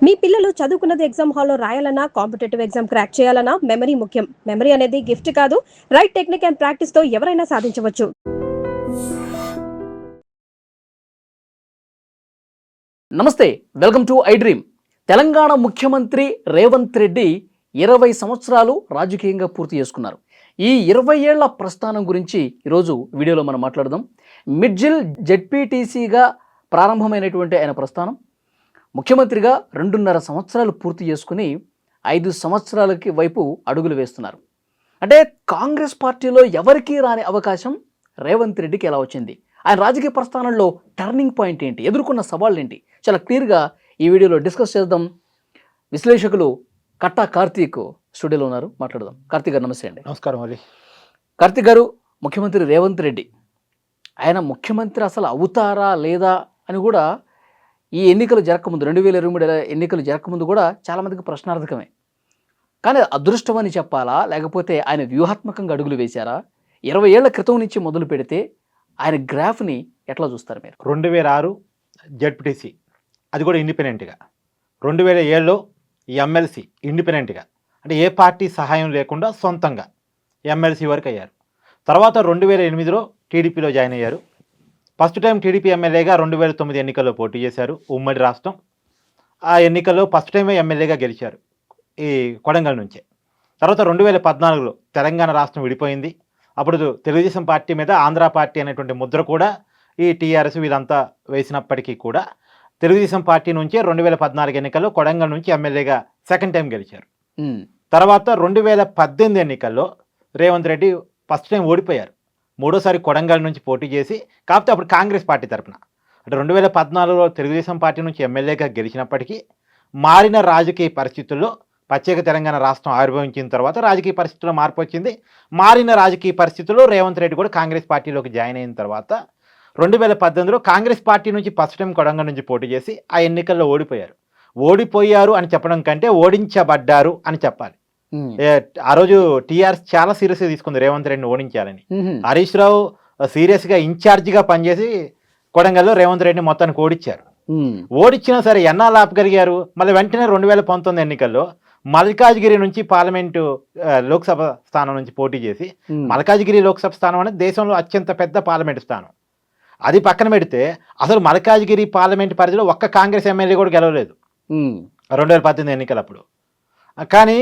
మీ పిల్లలు చదువుకున్నది ఎగ్జామ్ హాల్లో రాయాలన్నా కాంపిటేటివ్ ఎగ్జామ్ క్రాక్ చేయాలన్నా మెమరీ ముఖ్యం. మెమరీ అనేది గిఫ్ట్ కాదు, రైట్ టెక్నిక్ అండ్ ప్రాక్టీస్ తో ఎవరైనా సాధించవచ్చు. నమస్తే, welcome to I dream. Telangana ముఖ్యమంత్రి రేవంత్ రెడ్డి 20 సంవత్సరాలు రాజకీయంగా పూర్తి చేసుకున్నారు. ఈ 20 ఏళ్ల ప్రస్థానం గురించి ఈరోజు వీడియోలో మనం మాట్లాడదాం. మిడ్జిల్ జెడ్పీటీసీగా ప్రారంభమైనటువంటి ఆయన ప్రస్థానం ముఖ్యమంత్రిగా 2.5 సంవత్సరాలు పూర్తి చేసుకుని 5 సంవత్సరాలకి వైపు అడుగులు వేస్తున్నారు. అంటే కాంగ్రెస్ పార్టీలో ఎవరికీ రాని అవకాశం రేవంత్ రెడ్డికి ఎలా వచ్చింది? ఆయన రాజకీయ ప్రస్థానంలో టర్నింగ్ పాయింట్ ఏంటి? ఎదుర్కొన్న సవాళ్ళు ఏంటి? చాలా క్లియర్గా ఈ వీడియోలో డిస్కస్ చేద్దాం. విశ్లేషకులు కట్టా కార్తీక్ స్టూడియోలో ఉన్నారు, మాట్లాడదాం. కార్తీక్ గారు నమస్తే అండి. నమస్కారం అండి. కార్తీక్ గారు, ముఖ్యమంత్రి రేవంత్ రెడ్డి ఆయన ముఖ్యమంత్రి అసలు అవుతారా లేదా అని కూడా ఈ ఎన్నికలు జరగకముందు 2023 ఎన్నికలు జరగకముందు కూడా చాలామందికి ప్రశ్నార్థకమే. కానీ అదృష్టం అని చెప్పాలా, లేకపోతే ఆయన వ్యూహాత్మకంగా అడుగులు వేశారా? 20 ఏళ్ల క్రితం నుంచి మొదలు పెడితే ఆయన గ్రాఫ్ని ఎట్లా చూస్తారు మీరు? 2006 జెడ్పీటీసీ, అది కూడా ఇండిపెండెంట్గా. 2007లో ఎమ్మెల్సీ ఇండిపెండెంట్గా, అంటే ఏ పార్టీ సహాయం లేకుండా సొంతంగా ఎమ్మెల్సీ వరకు అయ్యారు. తర్వాత 2008లో టీడీపీలో జాయిన్ అయ్యారు. ఫస్ట్ టైం టీడీపీ ఎమ్మెల్యేగా 2009 ఎన్నికల్లో పోటీ చేశారు, ఉమ్మడి రాష్ట్రం. ఆ ఎన్నికల్లో ఫస్ట్ టైమే ఎమ్మెల్యేగా గెలిచారు ఈ కొడంగల్ నుంచే. తర్వాత 2014లో తెలంగాణ రాష్ట్రం విడిపోయింది. అప్పుడు తెలుగుదేశం పార్టీ మీద ఆంధ్ర పార్టీ అనేటువంటి ముద్ర కూడా ఈ టీఆర్ఎస్ వీళ్ళంతా వేసినప్పటికీ కూడా తెలుగుదేశం పార్టీ నుంచే 2014 ఎన్నికల్లో కొడంగల్ నుంచి ఎమ్మెల్యేగా సెకండ్ టైం గెలిచారు. తర్వాత 2018 ఎన్నికల్లో రేవంత్ రెడ్డి ఫస్ట్ టైం ఓడిపోయారు. మూడోసారి కొడంగల్ నుంచి పోటీ చేసి, కాకపోతే అప్పుడు కాంగ్రెస్ పార్టీ తరఫున. అంటే 2014లో తెలుగుదేశం పార్టీ నుంచి ఎమ్మెల్యేగా గెలిచినప్పటికీ మారిన రాజకీయ పరిస్థితుల్లో ప్రత్యేక తెలంగాణ రాష్ట్రం ఆవిర్భవించిన తర్వాత రాజకీయ పరిస్థితుల్లో మార్పు వచ్చింది. మారిన రాజకీయ పరిస్థితుల్లో రేవంత్ రెడ్డి కూడా కాంగ్రెస్ పార్టీలోకి జాయిన్ అయిన తర్వాత 2018లో కాంగ్రెస్ పార్టీ నుంచి ఫస్ట్ టైం కొడంగల్ నుంచి పోటీ చేసి ఆ ఎన్నికల్లో ఓడిపోయారు. ఓడిపోయారు అని చెప్పడం కంటే ఓడించబడ్డారు అని చెప్పాలి. ఆ రోజు టీఆర్ఎస్ చాలా సీరియస్గా తీసుకుంది రేవంత్ రెడ్డిని ఓడించాలని. హరీష్ రావు సీరియస్గా ఇన్ఛార్జిగా పనిచేసి కొడంగల్లో రేవంత్ రెడ్డిని మొత్తానికి ఓడించారు. ఓడించినా సరే ఎన్నాళ్ళు ఆపగలిగారు? మళ్ళీ వెంటనే 2019 ఎన్నికల్లో మల్కాజ్గిరి నుంచి పార్లమెంటు లోక్సభ స్థానం నుంచి పోటీ చేసి, మల్కాజ్గిరి లోక్సభ స్థానం అనేది దేశంలో అత్యంత పెద్ద పార్లమెంటు స్థానం. అది పక్కన పెడితే అసలు మల్కాజ్గిరి పార్లమెంటు పరిధిలో ఒక్క కాంగ్రెస్ ఎమ్మెల్యే కూడా గెలవలేదు 2018 ఎన్నికలప్పుడు. కానీ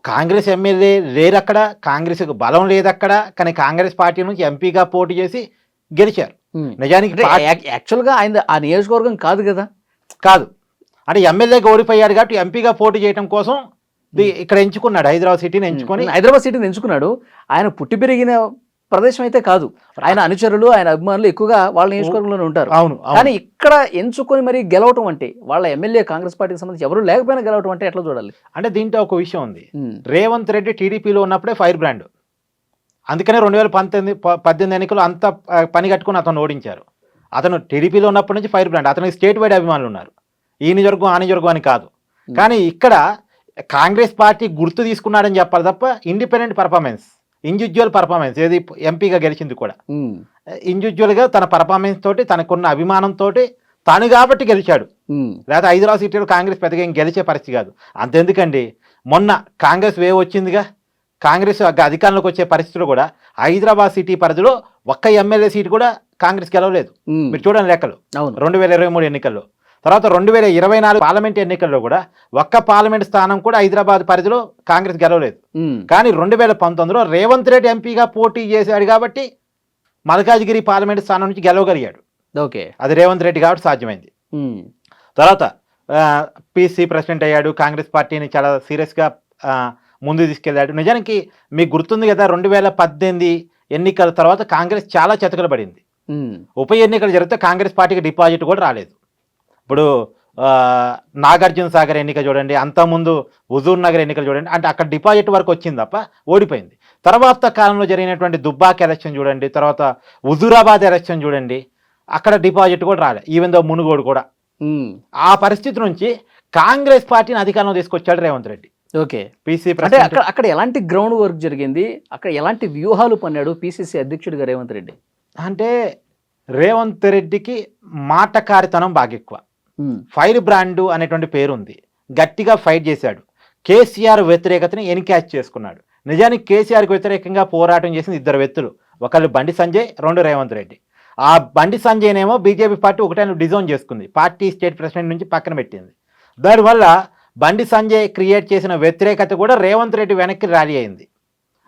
కాంగ్రెస్ ఎమ్మెల్యే లేరు అక్కడ, కాంగ్రెస్కు బలం లేదు అక్కడ. కానీ కాంగ్రెస్ పార్టీ నుంచి ఎంపీగా పోటీ చేసి గెలిచారు. నిజానికి యాక్చువల్గా ఆయన ఆ నియోజకవర్గం కాదు కదా, కాదు అంటే ఎమ్మెల్యేగా ఓడిపోయాడు కాబట్టి ఎంపీగా పోటీ చేయడం కోసం ఇక్కడ ఎంచుకున్నాడు, హైదరాబాద్ సిటీని ఎంచుకున్నాడు. ఆయన పుట్టి పెరిగిన ప్రదేశం అయితే కాదు. ఆయన అనుచరులు, ఆయన అభిమానులు ఎక్కువగా వాళ్ళ నియోజకవర్గంలోనే ఉంటారు. అవును. కానీ ఇక్కడ ఎంచుకొని మరి గెలవటం అంటే, వాళ్ళ ఎమ్మెల్యే కాంగ్రెస్ పార్టీకి సంబంధించి ఎవరు లేకపోయినా గెలవటం అంటే ఎట్లా చూడాలి? అంటే దీంట్లో ఒక విషయం ఉంది. రేవంత్ రెడ్డి టీడీపీలో ఉన్నప్పుడే ఫైర్ బ్రాండ్. అందుకనే 2018 ఎన్నికలు అంత పని కట్టుకుని అతను ఓడించారు. అతను టీడీపీలో ఉన్నప్పటి నుంచి ఫైర్ బ్రాండ్. అతనికి స్టేట్ వైడ్ అభిమానులు ఉన్నారు, ఈ నియోజకవర్గం ఆ నియోజకవర్గం అని కాదు. కానీ ఇక్కడ కాంగ్రెస్ పార్టీ గుర్తు తీసుకున్నాడని చెప్పాలి తప్ప ఇండిపెండెంట్ పర్ఫార్మెన్స్, ఇండివిజువల్ పర్ఫార్మెన్స్, ఏది ఎంపీగా గెలిచింది కూడా ఇండివిజువల్గా తన పర్ఫార్మెన్స్ తోటి, తనకున్న అభిమానంతో తాను కాబట్టి గెలిచాడు. లేదా హైదరాబాద్ సిటీలో కాంగ్రెస్ పెద్దగా ఏం గెలిచే పరిస్థితి కాదు. అంతెందుకండి, మొన్న కాంగ్రెస్ వేవ్ వచ్చిందిగా, కాంగ్రెస్ అధికారంలోకి వచ్చే పరిస్థితులు కూడా హైదరాబాద్ సిటీ పరిధిలో ఒక్క ఎమ్మెల్యే సీటు కూడా కాంగ్రెస్ గెలవలేదు. మీరు చూడండి లెక్కలు. 2023 ఎన్నికల్లో, తర్వాత 2024 పార్లమెంట్ ఎన్నికల్లో కూడా ఒక్క పార్లమెంట్ స్థానం కూడా హైదరాబాద్ పరిధిలో కాంగ్రెస్ గెలవలేదు. కానీ 2019లో రేవంత్ రెడ్డి ఎంపీగా పోటీ చేశాడు కాబట్టి మల్కాజ్గిరి పార్లమెంట్ స్థానం నుంచి గెలవగలిగాడు. ఓకే, అది రేవంత్ రెడ్డి కాబట్టి సాధ్యమైంది. తర్వాత పిసి ప్రెసిడెంట్ అయ్యాడు, కాంగ్రెస్ పార్టీని చాలా సీరియస్గా ముందు తీసుకెళ్ళాడు. నిజానికి మీకు గుర్తుంది కదా, 2018 ఎన్నికల తర్వాత కాంగ్రెస్ చాలా చతికిల పడింది. ఉప ఎన్నికలు జరిగితే కాంగ్రెస్ పార్టీకి డిపాజిట్ కూడా రాలేదు. ఇప్పుడు నాగార్జున సాగర్ ఎన్నిక చూడండి, అంతకుముందు హుజూర్ నగర్ ఎన్నికలు చూడండి, అంటే అక్కడ డిపాజిట్ వరకు వచ్చింది తప్ప ఓడిపోయింది. తర్వాత కాలంలో జరిగినటువంటి దుబ్బాక్ ఎలక్షన్ చూడండి, తర్వాత హుజూరాబాద్ ఎలక్షన్ చూడండి, అక్కడ డిపాజిట్ కూడా రాలేదు, ఈవెన్ దో మునుగోడు కూడా. ఆ పరిస్థితి నుంచి కాంగ్రెస్ పార్టీని అధికారంలో తీసుకొచ్చాడు రేవంత్ రెడ్డి. ఓకే, పీసీ అంటే అక్కడ ఎలాంటి గ్రౌండ్ వర్క్ జరిగింది, అక్కడ ఎలాంటి వ్యూహాలు పన్నాడు పిసిసి అధ్యక్షుడిగా రేవంత్ రెడ్డి? అంటే రేవంత్ రెడ్డికి మాటకారితనం బాగా ఎక్కువ. ఫైర్ బ్రాండ్ అనేటువంటి పేరు ఉంది. గట్టిగా ఫైట్ చేశాడు. కేసీఆర్ వ్యతిరేకతని ఎన్క్యాచ్ చేసుకున్నాడు. నిజానికి కేసీఆర్కి వ్యతిరేకంగా పోరాటం చేసిన ఇద్దరు వ్యక్తులు, ఒకళ్ళు బండి సంజయ్, రెండు రేవంత్ రెడ్డి. ఆ బండి సంజయ్నేమో బీజేపీ పార్టీ ఒకటే డిజోన్ చేసుకుంది, పార్టీ స్టేట్ ప్రెసిడెంట్ నుంచి పక్కన పెట్టింది. దానివల్ల బండి సంజయ్ క్రియేట్ చేసిన వ్యతిరేకత కూడా రేవంత్ రెడ్డి వెనక్కి ర్యాలీ అయింది.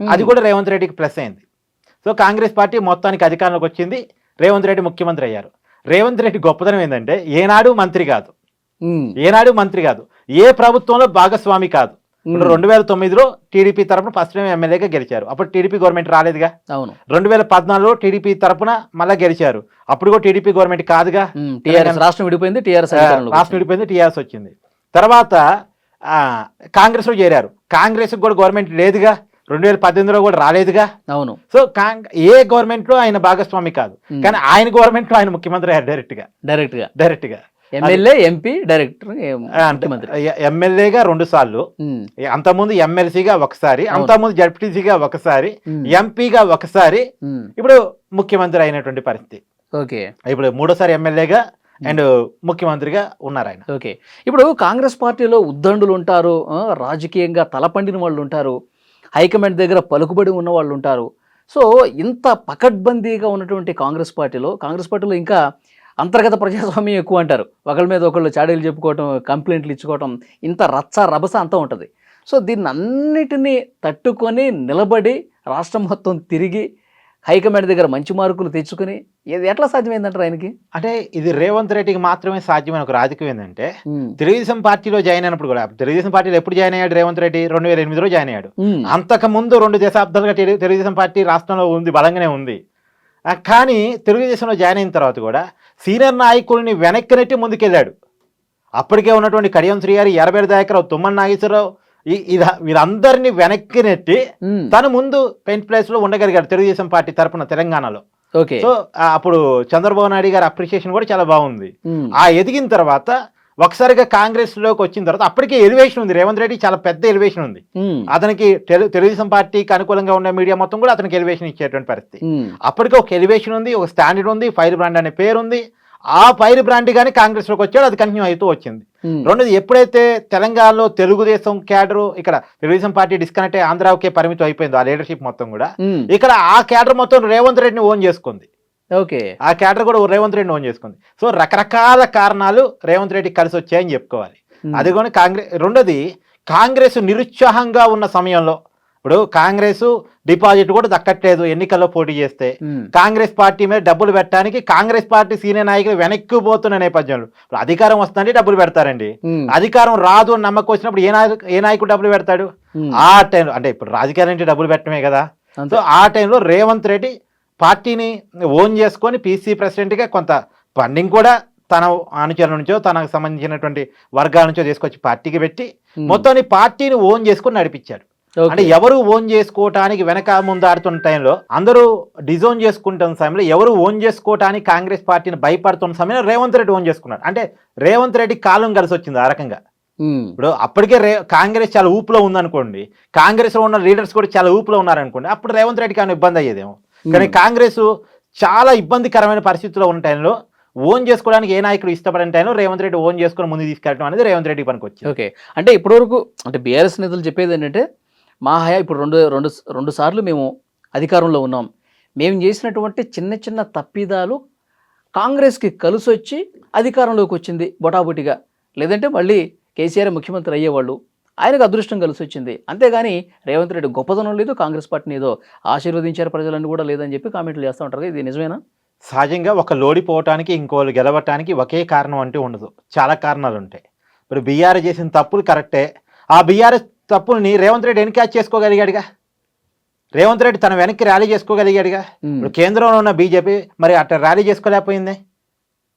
అది కూడా రేవంత్ రెడ్డికి ప్లస్ అయింది. సో కాంగ్రెస్ పార్టీ మొత్తానికి అధికారంలోకి వచ్చింది, రేవంత్ రెడ్డి ముఖ్యమంత్రి అయ్యారు. రేవంత్ రెడ్డి గొప్పతనం ఏంటంటే ఏనాడు మంత్రి కాదు, ఏ ప్రభుత్వంలో భాగస్వామి కాదు. ఇప్పుడు 2009లో టీడీపీ తరఫున ఫస్ట్ టైం ఎమ్మెల్యేగా గెలిచారు. అప్పుడు టీడీపీ గవర్నమెంట్ రాలేదుగా. అవును. 2014లో టీడీపీ తరఫున మళ్ళీ గెలిచారు. అప్పుడు కూడా టీడీపీ గవర్నమెంట్ కాదుగా. రాష్ట్రం విడిపోయింది, టీఆర్ఎస్ వచ్చింది. తర్వాత కాంగ్రెస్లో చేరారు. కాంగ్రెస్ కూడా గవర్నమెంట్ లేదుగా, 2018లో కూడా రాలేదుగా. అవును. సో ఏ గవర్నమెంట్ లో ఆయన భాగస్వామి కాదు, కానీ ఆయన గవర్నమెంట్ లో ఆయన ముఖ్యమంత్రి అయ్యారు డైరెక్ట్ గా. ఎమ్మెల్యే, ఎంపీ, డైరెక్టర్, ఎమ్మెల్యేగా 2 సార్లు, అంతకుముందు ఎమ్మెల్సీగా ఒకసారి, అంతకుముందు జడ్పీటీసీగా ఒకసారి, ఎంపీగా ఒకసారి, ఇప్పుడు ముఖ్యమంత్రి అయినటువంటి పరిస్థితి. ఓకే. ఇప్పుడు 3వ సారి ఎమ్మెల్యేగా అండ్ ముఖ్యమంత్రిగా ఉన్నారు ఆయన. ఓకే. ఇప్పుడు కాంగ్రెస్ పార్టీలో ఉద్దండులు ఉంటారు, రాజకీయంగా తలపండిన వాళ్ళు ఉంటారు, హైకమాండ్ దగ్గర పలుకుబడి ఉన్న వాళ్ళు ఉంటారు. సో ఇంత పకడ్బందీగా ఉన్నటువంటి కాంగ్రెస్ పార్టీలో ఇంకా అంతర్గత ప్రజాస్వామ్యం ఎక్కువ అంటారు. ఒకళ్ళ మీద ఒకళ్ళు చాడీలు చెప్పుకోవటం, కంప్లైంట్లు ఇచ్చుకోవటం, ఇంత రచ్చ అంతా ఉంటుంది. సో దీన్ని అన్నిటినీ తట్టుకొని నిలబడి రాష్ట్రం మొత్తం తిరిగి హైకమాండ్ దగ్గర మంచి మార్కులు తెచ్చుకుని ఎట్లా సాధ్యమైందంటారు ఆయనకి? అంటే ఇది రేవంత్ రెడ్డికి మాత్రమే సాధ్యమైన ఒక రాజకీయం ఏంటంటే, తెలుగుదేశం పార్టీలో జాయిన్ అయినప్పుడు కూడా, తెలుగుదేశం పార్టీలో ఎప్పుడు జాయిన్ అయ్యాడు రేవంత్ రెడ్డి? 2008లో జాయిన్ అయ్యాడు. అంతకు ముందు 2 దశాబ్దాలుగా తెలుగుదేశం పార్టీ రాష్ట్రంలో ఉంది, బలంగానే ఉంది. కానీ తెలుగుదేశంలో జాయిన్ అయిన తర్వాత కూడా సీనియర్ నాయకుల్ని వెనక్కి నెట్టి ముందుకెళ్ళాడు. అప్పటికే ఉన్నటువంటి కడియం శ్రీగారి, ఎర్రబెల్లి దయాకర్, తుమ్మల నాగేశ్వరరావు, వీరందరినీ వెనక్కి నెట్టి తను ముందు 10th ప్లేస్ లో ఉండగలిగాడు తెలుగుదేశం పార్టీ తరఫున తెలంగాణలో. సో అప్పుడు చంద్రబాబు నాయుడు గారి అప్రిషియేషన్ కూడా చాలా బాగుంది. ఆ ఎదిగిన తర్వాత ఒకసారిగా కాంగ్రెస్ లోకి వచ్చిన తర్వాత అప్పటికే ఎలివేషన్ ఉంది, రేవంత్ రెడ్డి చాలా పెద్ద ఎలివేషన్ ఉంది. అతనికి తెలుగుదేశం పార్టీకి అనుకూలంగా ఉన్న మీడియా మొత్తం కూడా అతనికి ఎలివేషన్ ఇచ్చేటువంటి పరిస్థితి. అప్పటికే ఒక ఎలివేషన్ ఉంది, ఒక స్టాండర్డ్ ఉంది, ఫైర్ బ్రాండ్ అనే పేరు ఉంది. ఆ ఫైర్ బ్రాండ్ గానీ కాంగ్రెస్ లోకి వచ్చాడు, అది కంటిన్యూ అవుతూ వచ్చింది. రెండోది, ఎప్పుడైతే తెలంగాణలో తెలుగుదేశం క్యాడర్, ఇక్కడ తెలుగుదేశం పార్టీ డిస్కనెక్ట్ అయ్యి ఆంధ్రాకే పరిమితం అయిపోయిందో ఆ లీడర్షిప్ మొత్తం కూడా, ఇక్కడ ఆ క్యాడర్ మొత్తం రేవంత్ రెడ్డిని ఓన్ చేసుకుంది. ఓకే. ఆ క్యాడర్ కూడా రేవంత్ రెడ్డిని ఓన్ చేసుకుంది. సో రకరకాల కారణాలు రేవంత్ రెడ్డి కలిసి వచ్చాయని చెప్పుకోవాలి. అది కూడా రెండోది, కాంగ్రెస్ నిరుత్సాహంగా ఉన్న సమయంలో, ఇప్పుడు కాంగ్రెస్ డిపాజిట్ కూడా దక్కట్లేదు ఎన్నికల్లో పోటీ చేస్తే, కాంగ్రెస్ పార్టీ మీద డబ్బులు పెట్టడానికి కాంగ్రెస్ పార్టీ సీనియర్ నాయకులు వెనక్కి పోతున్న నేపథ్యంలో, ఇప్పుడు అధికారం వస్తుందంటే డబ్బులు పెడతారండి. అధికారం రాదు అని నమ్మకం వచ్చినప్పుడు ఏ నాయకుడు డబ్బులు పెడతాడు? ఆ టైంలో, అంటే ఇప్పుడు రాజకీయాలు అంటే డబ్బులు పెట్టడమే కదా. సో ఆ టైంలో రేవంత్ రెడ్డి పార్టీని ఓన్ చేసుకొని పీసీ ప్రెసిడెంట్గా కొంత ఫండింగ్ కూడా తన అనుచరుల నుంచో తనకు సంబంధించినటువంటి వర్గాల నుంచో తీసుకొచ్చి పార్టీకి పెట్టి మొత్తాన్ని పార్టీని ఓన్ చేసుకొని నడిపించాడు. అంటే ఎవరు ఓన్ చేసుకోవటానికి వెనక ముందు ఆడుతున్న టైంలో, అందరూ డిజోన్ చేసుకుంటున్న సమయంలో, ఎవరు ఓన్ చేసుకోవటానికి కాంగ్రెస్ పార్టీని భయపడుతున్న సమయంలో రేవంత్ రెడ్డి ఓన్ చేసుకున్నాడు. అంటే రేవంత్ రెడ్డి కాలం కలిసి వచ్చింది ఆ రకంగా. ఇప్పుడు అప్పటికే కాంగ్రెస్ చాలా ఊపులో ఉందనుకోండి, కాంగ్రెస్ లో ఉన్న లీడర్స్ కూడా చాలా ఊపులో ఉన్నారనుకోండి, అప్పుడు రేవంత్ రెడ్డికి ఏమైనా ఇబ్బంది అయ్యేదేమో. కానీ కాంగ్రెస్ చాలా ఇబ్బందికరమైన పరిస్థితుల్లో ఉన్న టైంలో, ఓన్ చేసుకోవడానికి ఏ నాయకుడు ఇష్టపడిన టైంలో రేవంత్ రెడ్డి ఓన్ చేసుకుని ముందు తీసుకెళ్ళడం అనేది రేవంత్ రెడ్డి పనికి వచ్చింది. ఓకే. అంటే ఇప్పటివరకు అంటే బీఆర్ఎస్ నేతలు చెప్పేది ఏంటంటే, మా హయా ఇప్పుడు రెండు సార్లు మేము అధికారంలో ఉన్నాం, మేము చేసినటువంటి చిన్న తప్పిదాలు కాంగ్రెస్కి కలిసి వచ్చి అధికారంలోకి వచ్చింది బొటాబొటిగా, లేదంటే మళ్ళీ కేసీఆర్ ముఖ్యమంత్రి అయ్యేవాళ్ళు, ఆయనకు అదృష్టం కలిసి వచ్చింది. అంతేగాని రేవంత్ రెడ్డి గొప్పదనం లేదు, కాంగ్రెస్ పార్టీని ఏదో ఆశీర్వదించారు ప్రజలన్నీ కూడా లేదని చెప్పి కామెంట్లు చేస్తూ ఉంటారు. ఇది నిజమేనా? సహజంగా ఒక లోడిపోవటానికి ఇంకోళ్ళు గెలవటానికి ఒకే కారణం అంటూ ఉండదు, చాలా కారణాలు ఉంటాయి. ఇప్పుడు బీఆర్ఎస్ చేసిన తప్పులు కరెక్టే, ఆ బీఆర్ఎస్ తప్పుల్ని రేవంత్ రెడ్డి ఎన్క్యాచ్ చేసుకోగలిగాడుగా. రేవంత్ రెడ్డి తన వెనక్కి ర్యాలీ చేసుకోగలిగాడుగా. ఇప్పుడు కేంద్రంలో ఉన్న బీజేపీ మరి అట్లా ర్యాలీ చేసుకోలేకపోయింది.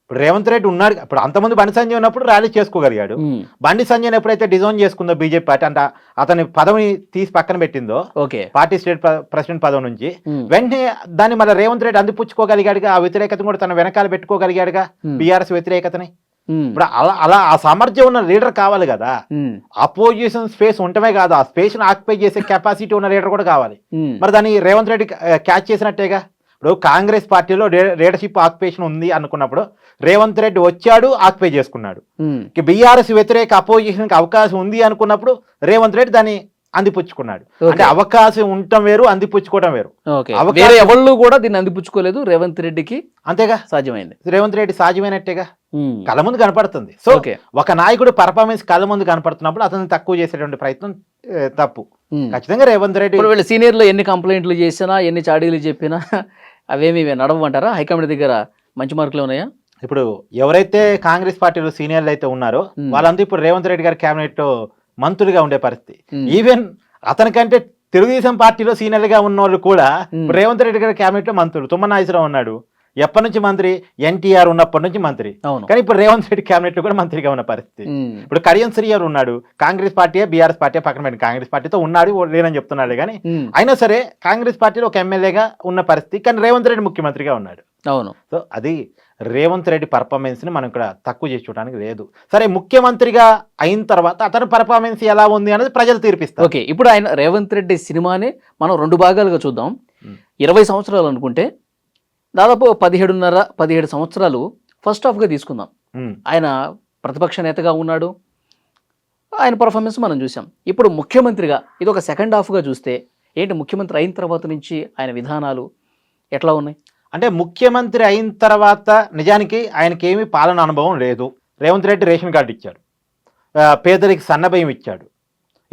ఇప్పుడు రేవంత్ రెడ్డి ఉన్నాడు, ఇప్పుడు అంతమంది బండి సంజయ్ ఉన్నప్పుడు ర్యాలీ చేసుకోగలిగాడు. బండి సంజయ్ ఎప్పుడైతే డిజైన్ చేసుకుందో బీజేపీ పార్టీ, అంటే అతని పదవిని తీసి పక్కన పెట్టిందో పార్టీ స్టేట్ ప్రెసిడెంట్ పదవి నుంచి, వెంటనే దాన్ని మళ్ళీ రేవంత్ రెడ్డి అందిపుచ్చుకోగలిగాడుగా. ఆ వ్యతిరేకతను కూడా తన వెనకాల పెట్టుకోగలిగాడుగా, బీఆర్ఎస్ వ్యతిరేకతని. ఇప్పుడు అలా ఆ సామర్థ్యం ఉన్న లీడర్ కావాలి కదా. అపోజిషన్ స్పేస్ ఉండటమే కాదు, ఆ స్పేస్ ను ఆక్యుపై చేసే కెపాసిటీ ఉన్న లీడర్ కూడా కావాలి. మరి దాన్ని రేవంత్ రెడ్డి క్యాచ్ చేసినట్టేగా. ఇప్పుడు కాంగ్రెస్ పార్టీలో లీడర్షిప్ ఆక్యుపేషన్ ఉంది అనుకున్నప్పుడు రేవంత్ రెడ్డి వచ్చాడు, ఆక్యుపై చేసుకున్నాడు. బీఆర్ఎస్ వ్యతిరేక అపోజిషన్కి అవకాశం ఉంది అనుకున్నప్పుడు రేవంత్ రెడ్డి దాన్ని అందిపుచ్చుకున్నాడు. అంటే అవకాశం ఉండటం వేరు, అందిపుచ్చుకోవడం వేరు. వేరే ఎవళ్ళు కూడా దీన్ని అందిపుచ్చుకోలేదు, రేవంత్ రెడ్డికి అంతేగా సాధ్యమైంది. రేవంత్ రెడ్డి సాధ్యమైనట్టేగా, కళ్ళ ముందు కనపడుతుంది. సో ఒక నాయకుడు పర్ఫార్మెన్స్ కళ్ళ ముందు కనపడుతున్నప్పుడు అతన్ని తక్కువ చేసేటువంటి ప్రయత్నం తప్పు. ఖచ్చితంగా రేవంత్ రెడ్డి వీళ్ళు సీనియర్లు ఎన్ని కంప్లైంట్లు చేసినా, ఎన్ని చాడీలు చెప్పినా అవేమి నడవంటారా? హైకమాండ్ దగ్గర మంచి మార్కులు ఉన్నాయా? ఇప్పుడు ఎవరైతే కాంగ్రెస్ పార్టీలో సీనియర్లు అయితే ఉన్నారో వాళ్ళంతా ఇప్పుడు రేవంత్ రెడ్డి గారి కేబినెట్ మంత్రులుగా ఉండే పరిస్థితి. ఈవెన్ అతనికంటే తెలుగుదేశం పార్టీలో సీనియర్గా ఉన్న వాళ్ళు కూడా రేవంత్ రెడ్డి గారి కేబినెట్ లో మంత్రులు. తుమ్మల నాగేశ్వరరావు ఉన్నాడు, ఎప్పటి నుంచి మంత్రి? ఎన్టీఆర్ ఉన్నప్పటి నుంచి మంత్రి. కానీ ఇప్పుడు రేవంత్ రెడ్డి కేబినెట్ లో కూడా మంత్రిగా ఉన్న పరిస్థితి. ఇప్పుడు కడియం శ్రీయర్ ఉన్నాడు, కాంగ్రెస్ పార్టీ బీఆర్ఎస్ పార్టీ పక్కన పెట్టి కాంగ్రెస్ పార్టీతో ఉన్నాడు, లేనని చెప్తున్నాడు. కానీ అయినా సరే కాంగ్రెస్ పార్టీలో ఒక ఎమ్మెల్యేగా ఉన్న పరిస్థితి. కానీ రేవంత్ రెడ్డి ముఖ్యమంత్రిగా ఉన్నాడు. అవును. సో అది రేవంత్ రెడ్డి పర్ఫార్మెన్స్ ని మనం ఇక్కడ తక్కువ చేసి చూడడానికి లేదు. సరే, ముఖ్యమంత్రిగా అయిన తర్వాత అతని పర్ఫార్మెన్స్ ఎలా ఉంది అనేది ప్రజలు తీర్పిస్తారు. ఓకే, ఇప్పుడు ఆయన రేవంత్ రెడ్డి సినిమాని మనం 2 భాగాలుగా చూద్దాం. 20 సంవత్సరాలు అనుకుంటే దాదాపు 17 సంవత్సరాలు ఫస్ట్ హాఫ్గా తీసుకుందాం. ఆయన ప్రతిపక్ష నేతగా ఉన్నాడు, ఆయన పర్ఫార్మెన్స్ మనం చూసాం. ఇప్పుడు ముఖ్యమంత్రిగా ఇది ఒక సెకండ్ హాఫ్గా చూస్తే ఏంటి, ముఖ్యమంత్రి అయిన తర్వాత నుంచి ఆయన విధానాలు ఎట్లా ఉన్నాయి? అంటే ముఖ్యమంత్రి అయిన తర్వాత నిజానికి ఆయనకి ఏమీ పాలన అనుభవం లేదు. రేవంత్ రెడ్డి రేషన్ కార్డు ఇచ్చాడు, పేదరికి సన్నభయం ఇచ్చాడు.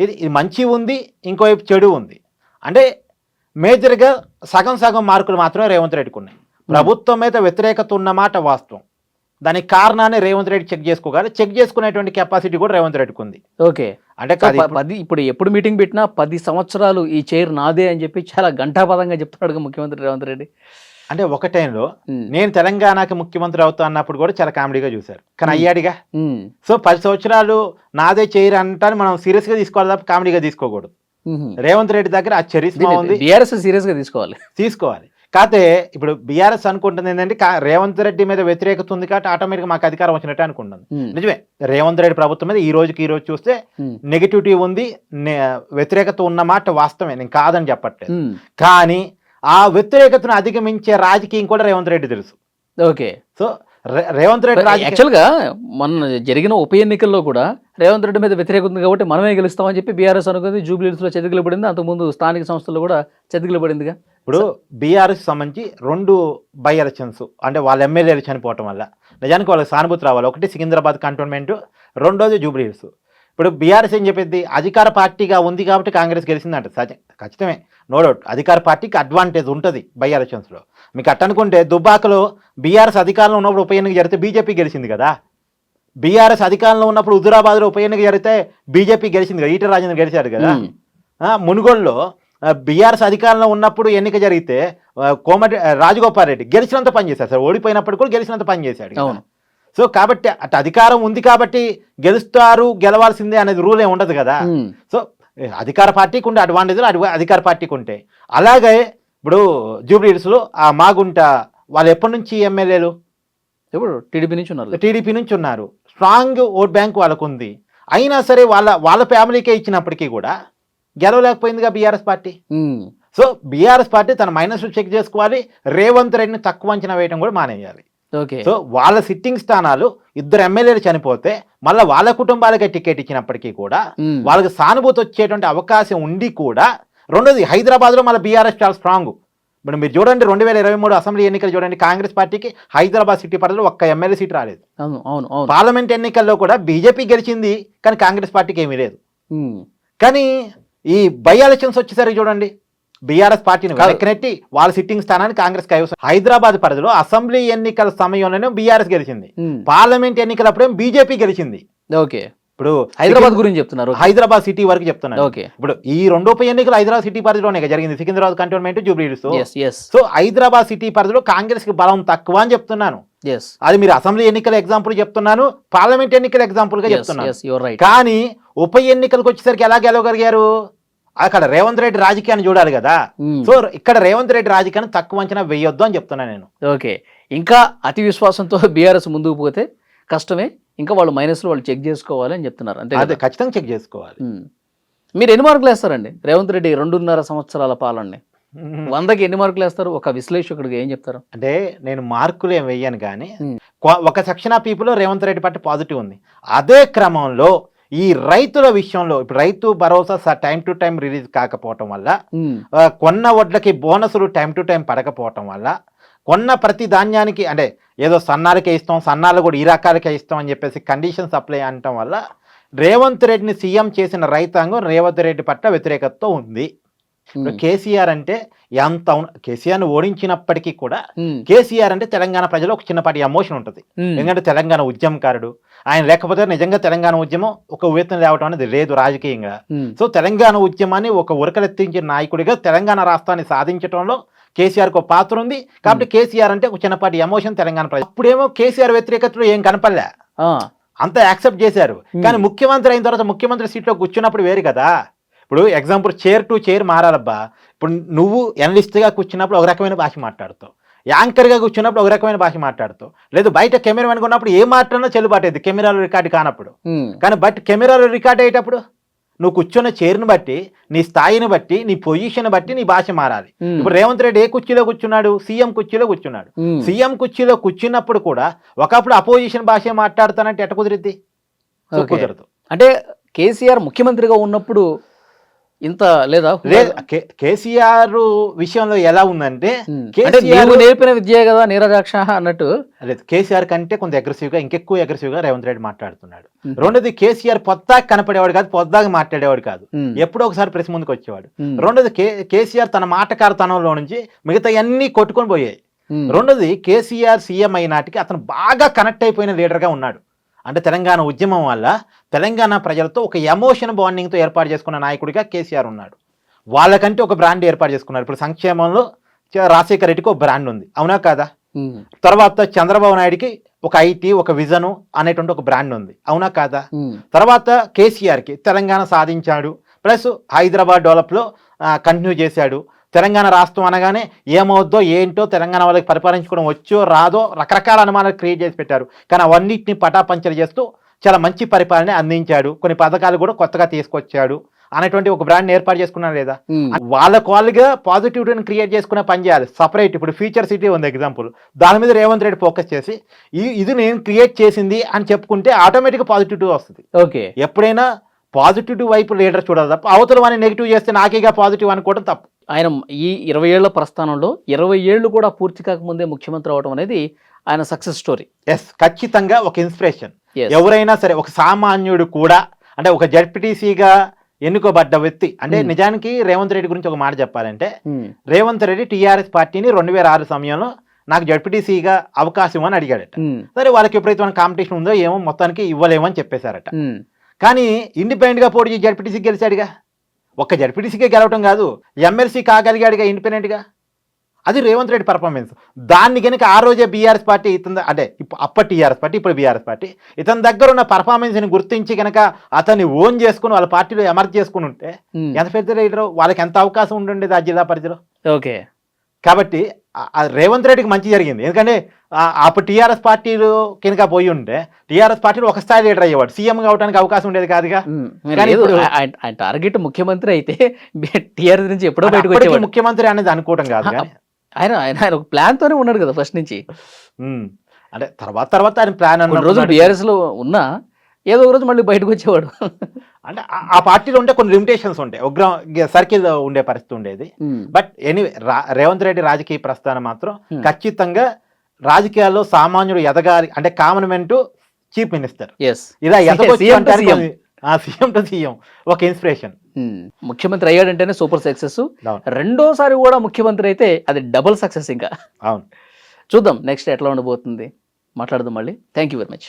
ఇది మంచి ఉంది, ఇంకోవైపు చెడు ఉంది. అంటే మేజర్గా సగం సగం మార్కులు మాత్రమే రేవంత్ రెడ్డికి ఉన్నాయి. ప్రభుత్వం మీద వ్యతిరేకత ఉన్నమాట వాస్తవం. దానికి కారణాన్ని రేవంత్ రెడ్డి చెక్ చేసుకోగలరు. చెక్ చేసుకునేటువంటి కెపాసిటీ కూడా రేవంత్ రెడ్డికి ఉంది. ఓకే, అంటే ఇప్పుడు ఎప్పుడు మీటింగ్ పెట్టినా 10 సంవత్సరాలు ఈ చైర్ నాదే అని చెప్పి చాలా ఘంటాపదంగా చెప్తున్నాడు ముఖ్యమంత్రి రేవంత్ రెడ్డి. అంటే ఒక టైంలో నేను తెలంగాణకి ముఖ్యమంత్రి అవుతా అన్నప్పుడు కూడా చాలా కామెడీగా చూశారు, కానీ అయ్యాడిగా. సో 10 సంవత్సరాలు నాదే చైర్ అంటాను మనం సీరియస్ గా తీసుకోవాలి తప్ప కామెడీగా తీసుకోకూడదు. రేవంత్ రెడ్డి దగ్గర ఆ చరిష్మా ఉంది, బీఆర్ఎస్ సీరియస్ గా తీసుకోవాలి. కాకపోతే ఇప్పుడు బీఆర్ఎస్ అనుకుంటుంది ఏంటంటే రేవంత్ రెడ్డి మీద వ్యతిరేకత ఉంది కాబట్టి ఆటోమేటిక్ మాకు అధికారం వచ్చినట్టు అనుకుంటుంది. నిజమే, రేవంత్ రెడ్డి ప్రభుత్వం మీద ఈ రోజు చూస్తే నెగిటివిటీ ఉంది, వ్యతిరేకత ఉన్నమాట వాస్తవమే, నేను కాదని చెప్పట్లేదు. కానీ ఆ వ్యతిరేకతను అధిగమించే రాజకీయం కూడా రేవంత్ రెడ్డి తెలుసు. ఓకే, సో రేవంత్ రెడ్డి యాక్చువల్గా మొన్న జరిగిన ఉప ఎన్నికల్లో కూడా రేవంత్ రెడ్డి మీద వ్యతిరేకత ఉంది కాబట్టి మనమే గెలుస్తామని చెప్పి బీఆర్ఎస్ అనుకుంది, జూబ్లీహిల్స్లో చతికిల పడింది, అంతకుముందు స్థానిక సంస్థల్లో కూడా చతికిల పడిందిగా. ఇప్పుడు బీఆర్ఎస్ సంబంధించి 2 బై ఎలక్షన్స్, అంటే వాళ్ళ ఎమ్మెల్యేలు చనిపోవటం వల్ల నిజానికి వాళ్ళకి సానుభూతి రావాలి. ఒకటి సికింద్రాబాద్ కంటోన్మెంట్, రెండోది జూబ్లీహిల్స్. ఇప్పుడు బీఆర్ఎస్ ఏం చెప్పింది, అధికార పార్టీగా ఉంది కాబట్టి కాంగ్రెస్ గెలిచిందంట. సత్యం, ఖచ్చితమే, నో డౌట్. అధికార పార్టీకి అడ్వాంటేజ్ ఉంటుంది బై ఎలక్షన్స్లో. మీకు అట్టనుకుంటే దుబ్బాకలో బీఆర్ఎస్ అధికారంలో ఉన్నప్పుడు ఉప ఎన్నిక జరిగితే బీజేపీ గెలిచింది కదా. బీఆర్ఎస్ అధికారంలో ఉన్నప్పుడు హుజురాబాద్లో ఉప ఎన్నిక జరిగితే బీజేపీ గెలిచింది కదా, ఈటెల రాజేందర్ గెలిచాడు కదా. మునుగోడులో బీఆర్ఎస్ అధికారంలో ఉన్నప్పుడు ఎన్నిక జరిగితే కోమటి రాజగోపాల్ రెడ్డి గెలిచినంత పనిచేశాడు సార్, ఓడిపోయినప్పుడు కూడా గెలిచినంత పనిచేశాడు. సో కాబట్టి అటు అధికారం ఉంది కాబట్టి గెలుస్తారు, గెలవాల్సిందే అనేది రూల్ ఏమి ఉండదు కదా. సో అధికార పార్టీకి ఉండే అడ్వాంటేజ్లు అధికార పార్టీకి ఉంటాయి. అలాగే ఇప్పుడు జూబ్లీహిల్స్లో ఆ మాగుంట వాళ్ళు ఎప్పటి నుంచి ఎమ్మెల్యేలు, ఇప్పుడు టీడీపీ నుంచి ఉన్నారు, స్ట్రాంగ్ ఓట్ బ్యాంక్ వాళ్ళకు ఉంది. అయినా సరే వాళ్ళ ఫ్యామిలీకే ఇచ్చినప్పటికీ కూడా గెలవలేకపోయిందిగా BRS party. So BRS party తన మైనస్లు చెక్ చేసుకోవాలి, రేవంత్ రెడ్డిని తక్కువ అంచనా వేయడం కూడా మానేయాలి. సో వాళ్ళ సిట్టింగ్ స్థానాలు 2 ఎమ్మెల్యేలు చనిపోతే మళ్ళీ వాళ్ళ కుటుంబాలకే టికెట్ ఇచ్చినప్పటికీ కూడా వాళ్ళకి సానుభూతి వచ్చేటువంటి అవకాశం ఉండి కూడా, రెండోది హైదరాబాద్లో మళ్ళీ బీఆర్ఎస్ చాలా స్ట్రాంగ్. ఇప్పుడు మీరు చూడండి 2023 అసెంబ్లీ ఎన్నికలు చూడండి, కాంగ్రెస్ పార్టీకి హైదరాబాద్ సిటీ పరిధిలో 1 ఎమ్మెల్యే సీట్ రాలేదు. పార్లమెంట్ ఎన్నికల్లో కూడా బీజేపీ గెలిచింది, కానీ కాంగ్రెస్ పార్టీకి ఏమీ లేదు. కానీ ఈ బై ఎలక్షన్స్ వచ్చేసరికి చూడండి, బీఆర్ఎస్ పార్టీని వెనక్కి వాళ్ళ సిట్టింగ్ స్థానాన్ని కాంగ్రెస్ కైవసం. హైదరాబాద్ పరిధిలో అసెంబ్లీ ఎన్నికల సమయంలోనే బీఆర్ఎస్ గెలిచింది, పార్లమెంట్ ఎన్నికలప్పుడే బీజేపీ గెలిచింది. ఓకే, ఇప్పుడు హైదరాబాద్ గురించి చెప్తున్నారు, హైదరాబాద్ సిటీ వరకు చెప్తున్నారు. ఇప్పుడు ఈ 2 ఉప ఎన్నికలు హైదరాబాద్ సిటీ పరిధిలోనే జరిగింది, Secunderabad cantonment, Jubilee Hills. So Hyderabad city పరిధిలో కాంగ్రెస్ కి బలం తక్కువ అని చెప్తున్నాను. అది మీరు అసెంబ్లీ ఎన్నికల ఎగ్జాంపుల్ చెప్తున్నాను, పార్లమెంట్ ఎన్నికల ఎగ్జాంపుల్ గా చెప్తున్నాను. కానీ ఉప ఎన్నికలకు వచ్చేసరికి ఎలా గెలవగలిగారు, అక్కడ రేవంత్ రెడ్డి రాజకీయాన్ని చూడాలి కదా. సో ఇక్కడ రేవంత్ రెడ్డి రాజకీయాన్ని తక్కువ అంచనా వేయొద్దు అని చెప్తున్నాను నేను. ఓకే, ఇంకా అతి విశ్వాసంతో బీఆర్ఎస్ ముందుకు పోతే కష్టమే, ఇంకా వాళ్ళు మైనస్లో వాళ్ళు చెక్ చేసుకోవాలి అని చెప్తున్నారు. అంతే, అదే ఖచ్చితంగా చెక్ చేసుకోవాలి. మీరు ఎన్ని మార్కులు వేస్తారండి రేవంత్ రెడ్డి 2.5 సంవత్సరాల పాలనని? 100కి ఎన్ని మార్కులు వేస్తారు? ఒక విశ్లేషకుడిగా ఏం చెప్తారు? అంటే నేను మార్కులు ఏం వెయ్యను కానీ ఉమ్. ఒక section of people Revanth Reddy పట్ల పాజిటివ్ ఉంది. అదే క్రమంలో ఈ రైతుల విషయంలో ఇప్పుడు Rythu Bharosa time to time release కాకపోవటం వల్ల, కొన్న వడ్లకి బోనసులు టైం టు టైం పడకపోవటం వల్ల, కొన్న ప్రతి ధాన్యానికి అంటే ఏదో సన్నాలకే ఇస్తాం, సన్నాలు కూడా ఈ రకాలకే ఇస్తాం అని చెప్పేసి కండిషన్స్ అప్లై అనటం వల్ల రేవంత్ రెడ్డిని సీఎం చేసిన రైతాంగం రేవంత్ రెడ్డి పట్ల వ్యతిరేకతతో ఉంది. కేసీఆర్ అంటే ఎంత కేసీఆర్ని ఓడించినప్పటికీ కూడా కేసీఆర్ అంటే తెలంగాణ ప్రజలు ఒక చిన్నపాటి ఎమోషన్ ఉంటుంది. ఎందుకంటే తెలంగాణ ఉద్యమకారుడు ఆయన, లేకపోతే నిజంగా తెలంగాణ ఉద్యమం ఒక ఉవ్వెత్తున లేవటం అనేది లేదు రాజకీయంగా. సో తెలంగాణ ఉద్యమాన్ని ఒక ఉరకలెత్తించిన నాయకుడిగా తెలంగాణ రాష్ట్రాన్ని సాధించడంలో కేసీఆర్కి ఒక పాత్ర ఉంది. కాబట్టి కేసీఆర్ అంటే ఒక చిన్నపాటి ఎమోషన్ తెలంగాణ ప్రజలు. అప్పుడేమో కేసీఆర్ వ్యతిరేకతలో ఏం కనపడలే, అంతా యాక్సెప్ట్ చేశారు. కానీ ముఖ్యమంత్రి అయిన తర్వాత ముఖ్యమంత్రి సీట్లో కూర్చున్నప్పుడు వేరు కదా. ఇప్పుడు ఎగ్జాంపుల్ చైర్ టు చైర్ మారాలబ్బా. ఇప్పుడు నువ్వు ఎనలిస్ట్గా కూర్చున్నప్పుడు ఒక రకమైన భాష మాట్లాడుతావు, యాంకర్గా కూర్చున్నప్పుడు ఒక రకమైన భాష మాట్లాడుతావు, లేదు బయట కెమెరా అనుకున్నప్పుడు ఏ మాట్లాడినా చెల్లుబాటు అయింది కెమెరాలో రికార్డు కానప్పుడు. కానీ బట్ కెమెరాలో రికార్డ్ అయ్యేటప్పుడు నువ్వు కూర్చున్న చైర్ని బట్టి, నీ స్థాయిని బట్టి, నీ పొజిషన్ బట్టి నీ భాష మారాలి. ఇప్పుడు రేవంత్ రెడ్డి ఏ కుర్చీలో కూర్చున్నాడు? సీఎం కుర్చీలో కూర్చున్నాడు. సీఎం కుర్చీలో కూర్చున్నప్పుడు కూడా ఒకప్పుడు అపోజిషన్ భాష మాట్లాడతానంటే ఎట్ట కుదిరిద్ది? కుదరదు. అంటే కేసీఆర్ ముఖ్యమంత్రిగా ఉన్నప్పుడు ఇంత లేదా? కేసీఆర్ విషయంలో ఎలా ఉందంటే, నేర్పిన విద్య కదా నీరజాక్ష అన్నట్టు. లేదు, కేసీఆర్ కంటే కొంత అగ్రెసివ్ గా, ఇంకెక్కువ అగ్రెసివ్ గా రేవంత్ రెడ్డి మాట్లాడుతున్నాడు. రెండోది, కేసీఆర్ పొద్దాగా కనపడేవాడు కాదు, పొద్దాగా మాట్లాడేవాడు కాదు, ఎప్పుడో ఒకసారి ప్రెస్ ముందుకు వచ్చేవాడు. రెండోది, కేసీఆర్ తన మాటకారతనంలో నుంచి మిగతా అన్ని కొట్టుకొని పోయాయి. రెండోది, కేసీఆర్ సీఎం అయినాటికి అతను బాగా కనెక్ట్ అయిపోయిన లీడర్ గా ఉన్నాడు. అంటే తెలంగాణ ఉద్యమం వల్ల తెలంగాణ ప్రజలతో ఒక ఎమోషన్ బాండింగ్తో ఏర్పాటు చేసుకున్న నాయకుడిగా కేసీఆర్ ఉన్నాడు. వాళ్ళకంటే ఒక బ్రాండ్ ఏర్పాటు చేసుకున్నారు. ఇప్పుడు సంక్షేమంలో రాజశేఖర రెడ్డికి ఒక బ్రాండ్ ఉంది, అవునా కాదా? తర్వాత చంద్రబాబు నాయుడికి ఒక ఐటీ, ఒక విజను అనేటువంటి ఒక బ్రాండ్ ఉంది, అవునా కాదా? తర్వాత కేసీఆర్కి తెలంగాణ సాధించాడు, ప్లస్ హైదరాబాద్ డెవలప్లో కంటిన్యూ చేశాడు. తెలంగాణ రాష్ట్రం అనగానే ఏమవుద్దో ఏంటో, తెలంగాణ వాళ్ళకి పరిపాలించుకోవడం వచ్చో రాదో రకరకాల అనుమానాలు క్రియేట్ చేసి పెట్టారు. కానీ అవన్నిటిని పటాపంచలు చేస్తూ చాలా మంచి పరిపాలన అందించాడు, కొన్ని పథకాలు కూడా కొత్తగా తీసుకొచ్చాడు అనేటువంటి ఒక బ్రాండ్ ఏర్పాటు చేసుకున్నారు లేదా? వాళ్ళగా పాజిటివిటీని క్రియేట్ చేసుకునే పని చేయాలి. సపరేట్ ఇప్పుడు ఫ్యూచర్ సిటీ ఉంది ఎగ్జాంపుల్, దాని మీద రేవంత్ రెడ్డి ఫోకస్ చేసి ఇది నేను క్రియేట్ చేసింది అని చెప్పుకుంటే ఆటోమేటిక్గా పాజిటివిటీ వస్తుంది. ఓకే, ఎప్పుడైనా పాజిటివ్ వైపు లీడర్ చూడాలి తప్ప అవతల వాడిని నెగిటివ్ చేస్తే నాకేగా పాజిటివ్ అనుకోవడం తప్పు. ఆయన ఈ 20 ఏళ్ల ప్రస్థానంలో 20 ఏళ్ళు కూడా పూర్తి కాకముందే ముఖ్యమంత్రి అవడం అనేది ఆయన సక్సెస్ స్టోరీ. ఎస్, ఖచ్చితంగా ఒక ఇన్స్పిరేషన్. ఎవరైనా సరే, ఒక సామాన్యుడు కూడా, అంటే ఒక జడ్పీటీసీగా ఎన్నుకోబడ్డ వ్యక్తి, అంటే నిజానికి రేవంత్ రెడ్డి గురించి ఒక మాట చెప్పాలంటే, రేవంత్ రెడ్డి టీఆర్ఎస్ పార్టీని 2006 సమయంలో నాకు జడ్పీటీసీగా అవకాశం అని అడిగాడట. సరే, వాళ్ళకి ఎప్పుడైతే కాంపిటీషన్ ఉందో ఏమో మొత్తానికి ఇవ్వలేమని చెప్పేశారట. కానీ ఇండిపెండెంట్ గా పోటీ జడ్పీటీసీ గెలిచాడుగా. ఒక్క జడ్పీటీసీకే గెలవటం కాదు, ఎమ్మెల్సీ కాగలిగాడుగా ఇండిపెండెంట్ గా. అది రేవంత్ రెడ్డి పర్ఫార్మెన్స్. దాన్ని కనుక ఆ రోజే బీఆర్ఎస్ పార్టీ ఇతను, అంటే అప్పటి టీఆర్ఎస్ పార్టీ ఇప్పుడు బీఆర్ఎస్ పార్టీ ఇతని దగ్గర ఉన్న పర్ఫార్మెన్స్ని గుర్తించి కనుక అతన్ని ఓన్ చేసుకుని వాళ్ళ పార్టీలో ఎమర్జ్ చేసుకుని ఉంటే ఎంత పెద్ద లీడర్, వాళ్ళకి ఎంత అవకాశం ఉండుండేది ఆ జిల్లా పరిధిలో. ఓకే, కాబట్టి రేవంత్ రెడ్డికి మంచి జరిగింది. ఎందుకంటే అప్పుడు టీఆర్ఎస్ పార్టీలో కనుక పోయి ఉంటే టీఆర్ఎస్ పార్టీలో ఒక స్థాయి లీడర్ అయ్యేవాడు, సీఎం కావడానికి అవకాశం ఉండేది కాదుగా. టార్గెట్ ముఖ్యమంత్రి అయితే టీఆర్ఎస్ నుంచి ఎప్పుడో బయటకు వచ్చేవాడు. ముఖ్యమంత్రి అనేది అనుకోవడం కాదు, ఆయన ఆయన ఒక ప్లాన్ తోనే ఉన్నాడు కదా ఫస్ట్ నుంచి. అంటే తర్వాత ఆయన ప్లాన్ అన్న రోజు టీఆర్ఎస్ లో ఉన్నా ఏదో ఒక రోజు మళ్ళీ బయటకు వచ్చేవాడు. అంటే ఆ పార్టీలో ఉంటే కొన్ని లిమిటేషన్స్ ఉంటాయి, ఒక సర్కిల్ ఉండే పరిస్థితి ఉండేది. బట్ ఎనీవే, రేవంత్ రెడ్డి రాజకీయ ప్రస్థానం మాత్రం ఖచ్చితంగా రాజకీయాల్లో సామాన్యుడు ఎదగాలి అంటే common man to chief minister, ఇలా సీఎం టు సీఎం ఒక ఇన్స్పిరేషన్. ముఖ్యమంత్రి అయ్యాడంటేనే సూపర్ సక్సెస్. రెండోసారి కూడా ముఖ్యమంత్రి అయితే అది డబుల్ సక్సెస్. ఇంకా అవును, చూద్దాం నెక్స్ట్ ఎట్లా ఉండబోతుంది, మాట్లాడదాం మళ్ళీ. Thank you very much.